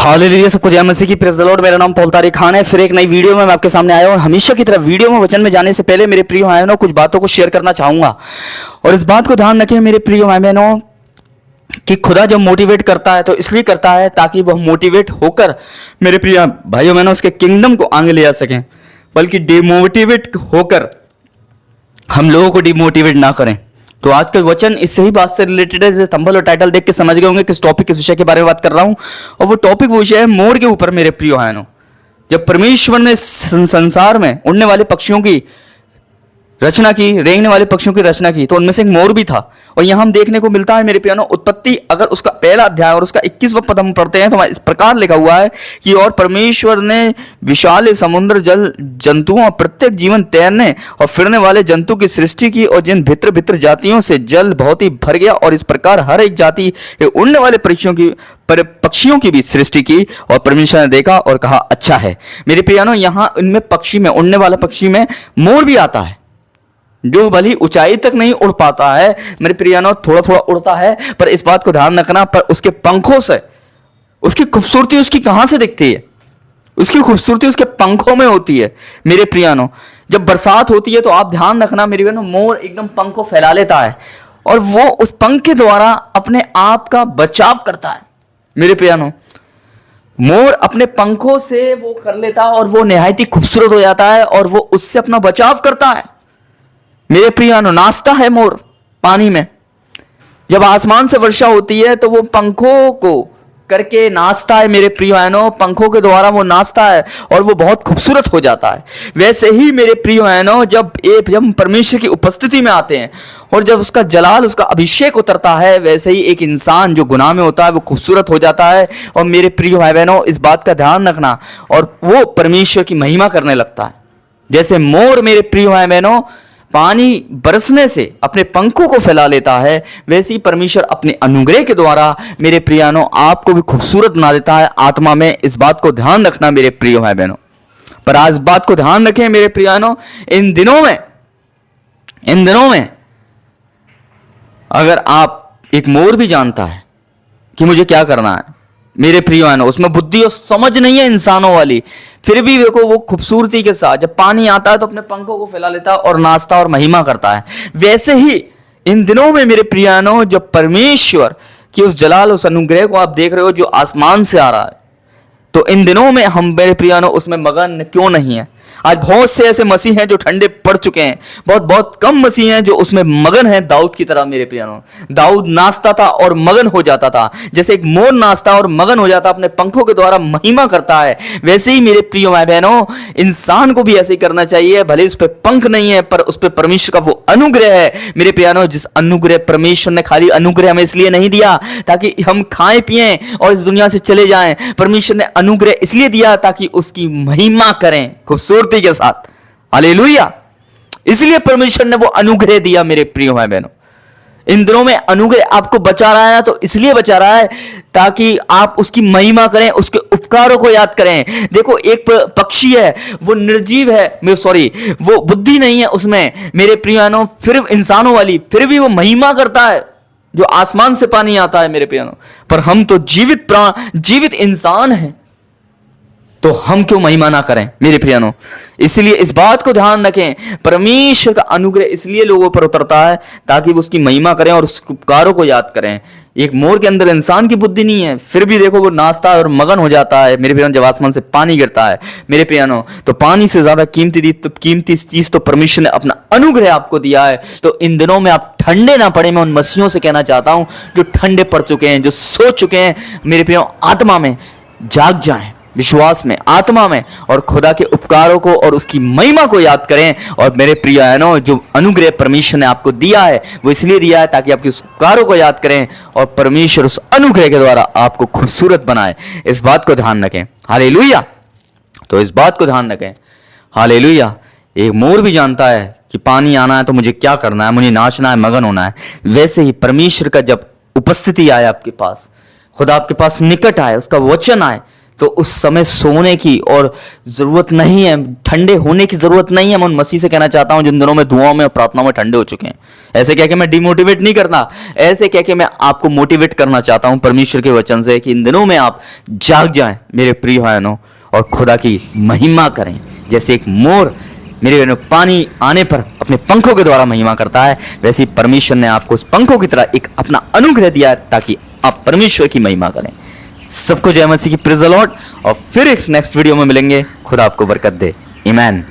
Hallelujah, सबको जय मसीह की। Praise the Lord. मेरा नाम पॉल तारिक खान है। फिर एक नई वीडियो में मैं आपके सामने आया हूं। हमेशा की तरह वीडियो में वचन में जाने से पहले मेरे प्रिय भाई बहनों कुछ बातों को शेयर करना चाहूंगा, और इस बात को ध्यान रखें मेरे प्रिय भाई बहनों कि खुदा जब मोटिवेट करता है तो इसलिए करता है ताकि वह मोटिवेट होकर मेरे प्रिय भाइयों बहनों उसके किंगडम को आगे ले जा सकें, बल्कि डिमोटिवेट होकर हम लोगों को डिमोटिवेट ना करें। तो आज का वचन इससे ही बात से रिलेटेड है। जैसे थंबनेल और टाइटल देख के समझ गए होंगे किस टॉपिक, किस विषय के बारे में बात कर रहा हूं, और वो टॉपिक वो विषय है मोर के ऊपर। मेरे प्रिय भाइयों, जब परमेश्वर ने संसार में उड़ने वाले पक्षियों की रचना की, रेंगने वाले पक्षियों की रचना की, तो उनमें से एक मोर भी था। और यहां हम देखने को मिलता है मेरे प्यानो, उत्पत्ति अगर उसका पहला अध्याय और उसका 21वां पद हम पढ़ते हैं तो इस प्रकार लिखा हुआ है कि और परमेश्वर ने विशाल समुद्र, जल जंतुओं और प्रत्येक जीवन तैरने और फिरने वाले जंतु की सृष्टि की, और जिन भित्र भित्र जातियों से जल बहुत ही भर गया, और इस प्रकार हर एक जाति के उड़ने वाले पक्षियों की भी सृष्टि की। और परमेश्वर ने देखा और कहा अच्छा है। मेरे प्रियानो, यहाँ इनमें पक्षी में, उड़ने वाला पक्षी में मोर भी आता है, जो भली ऊंचाई तक नहीं उड़ पाता है मेरे प्रियानो, थोड़ा थोड़ा उड़ता है, पर इस बात को ध्यान रखना, पर उसके पंखों से उसकी खूबसूरती उसकी कहां से दिखती है? उसकी खूबसूरती उसके पंखों में होती है मेरे प्रियानो। जब बरसात होती है तो आप ध्यान रखना मेरे प्रियानो, मोर एकदम पंख को फैला लेता है और वो उस पंख के द्वारा अपने आप का बचाव करता है मेरे प्रियानो। मोर अपने पंखों से वो कर लेता है और वो निहायत ही खूबसूरत हो जाता है, और वो उससे अपना बचाव करता है मेरे प्रियानो। नाचता है मोर पानी में, जब आसमान से वर्षा होती है तो वो पंखों को करके नाचता है मेरे प्रियानो, पंखों के द्वारा वो नाचता है और वो बहुत खूबसूरत हो जाता है। वैसे ही मेरे प्रियानो, जब हम परमेश्वर की उपस्थिति में आते हैं और जब उसका जलाल, उसका अभिषेक उतरता है, वैसे ही एक इंसान जो गुनाह में होता है वो खूबसूरत हो जाता है। और मेरे प्रिय भाई बहनों, इस बात का ध्यान रखना, और वो परमेश्वर की महिमा करने लगता है। जैसे मोर मेरे प्रिय भाई बहनों पानी बरसने से अपने पंखों को फैला लेता है, वैसे ही परमेश्वर अपने अनुग्रह के द्वारा मेरे प्रियानो आपको भी खूबसूरत बना देता है आत्मा में। इस बात को ध्यान रखना मेरे प्रिय भाई बहनों। पर आज बात को ध्यान रखें मेरे प्रियानो, इन दिनों में अगर आप, एक मोर भी जानता है कि मुझे क्या करना है मेरे प्रियो, उसमें बुद्धि और समझ नहीं है इंसानों वाली, फिर भी देखो वो खूबसूरती के साथ जब पानी आता है तो अपने पंखों को फैला लेता है और नाचता और महिमा करता है। वैसे ही इन दिनों में मेरे प्रियानो, जब परमेश्वर की उस जलाल, उस अनुग्रह को आप देख रहे हो जो आसमान से आ रहा है, तो इन दिनों में हम मेरे प्रियानो उसमें मगन क्यों नहीं है? आज बहुत से ऐसे मसीह हैं जो ठंडे पड़ चुके हैं, बहुत कम मसीह हैं जो उसमें मगन हैं। दाऊद की तरह मेरे प्रियानो, दाऊद नाचता था और मगन हो जाता था, जैसे एक मोर नाचता और मगन हो जाता, अपने पंखों के द्वारा महिमा करता है। वैसे ही मेरे प्रिय भाई बहनों, इंसान को भी ऐसे ही करना चाहिए। भले उस पर पंख नहीं है, पर उस पर परमेश्वर का वो अनुग्रह है मेरे प्रियानो, जिस अनुग्रह, परमेश्वर ने खाली अनुग्रह हमें इसलिए नहीं दिया ताकि हम खाएं पिएं और इस दुनिया से चले जाएं। परमेश्वर ने अनुग्रह इसलिए दिया ताकि उसकी महिमा करें खूबसूरती के साथ। हालेलुया। इसलिए परमेश्वर ने वो अनुग्रह दिया मेरे प्रिय भाई बहनों। इन दिनों में अनुग्रह आपको बचा रहा है ना, तो इसलिए बचा रहा है ताकि आप उसकी महिमा करें, उसके उपकारों को याद करें। देखो, एक पक्षी है, वो निर्जीव है, वो बुद्धि नहीं है उसमें मेरे प्रिय बहनों, फिर इंसानों वाली, फिर भी वो महिमा करता है जो आसमान से पानी आता है मेरे प्रिय बहनों। पर हम तो जीवित प्राण, जीवित इंसान हैं, तो हम क्यों महिमा ना करें मेरे प्रियनो? इसलिए इस बात को ध्यान रखें, परमेश्वर का अनुग्रह इसलिए लोगों पर उतरता है ताकि वो उसकी महिमा करें और उसके उपकारों को याद करें। एक मोर के अंदर इंसान की बुद्धि नहीं है, फिर भी देखो वो नाचता है और मगन हो जाता है मेरे प्रियनो, जब आसमान से पानी गिरता है मेरे प्रियनो। तो पानी से ज्यादा कीमती चीज तो परमेश्वर ने अपना अनुग्रह आपको दिया है। तो इन दिनों में आप ठंडे ना पड़े। मैं उन मसीहों से कहना चाहता हूं जो ठंडे पड़ चुके हैं, जो सो चुके हैं मेरे प्रियनो, आत्मा में जाग जाएं, विश्वास में, आत्मा में, और खुदा के उपकारों को और उसकी महिमा को याद करें। और मेरे प्रिय बहनों, जो अनुग्रह परमेश्वर ने आपको दिया है वो इसलिए दिया है ताकि आपके उपकारों को याद करें और परमेश्वर उस अनुग्रह के द्वारा आपको खूबसूरत बनाए। इस बात को ध्यान रखें। हालेलुया। तो इस बात को ध्यान रखें। हालेलुया। एक मोर भी जानता है कि पानी आना है तो मुझे क्या करना है, मुझे नाचना है, मगन होना है। वैसे ही परमेश्वर का जब उपस्थिति आए आपके पास, खुदा आपके पास निकट आए, उसका वचन आए, तो उस समय सोने की और ज़रूरत नहीं है, ठंडे होने की ज़रूरत नहीं है। मैं उन मसीह से कहना चाहता हूँ जिन दिनों में दुआओं में और प्रार्थनाओं में ठंडे हो चुके हैं। ऐसे कह के मैं डिमोटिवेट नहीं करना, ऐसे कह के मैं आपको मोटिवेट करना चाहता हूँ परमेश्वर के वचन से कि इन दिनों में आप जाग जाएं मेरे प्रिय भाइयों और खुदा की महिमा करें। जैसे एक मोर मेरे बहनों पानी आने पर अपने पंखों के द्वारा महिमा करता है, वैसे ही परमेश्वर ने आपको उस पंखों की तरह एक अपना अनुग्रह दिया है ताकि आप परमेश्वर की महिमा करें। सबको जय मसीह की, प्रेज़ द लॉर्ड। और फिर इस नेक्स्ट वीडियो में मिलेंगे। खुदा आपको बरकत दे। आमीन।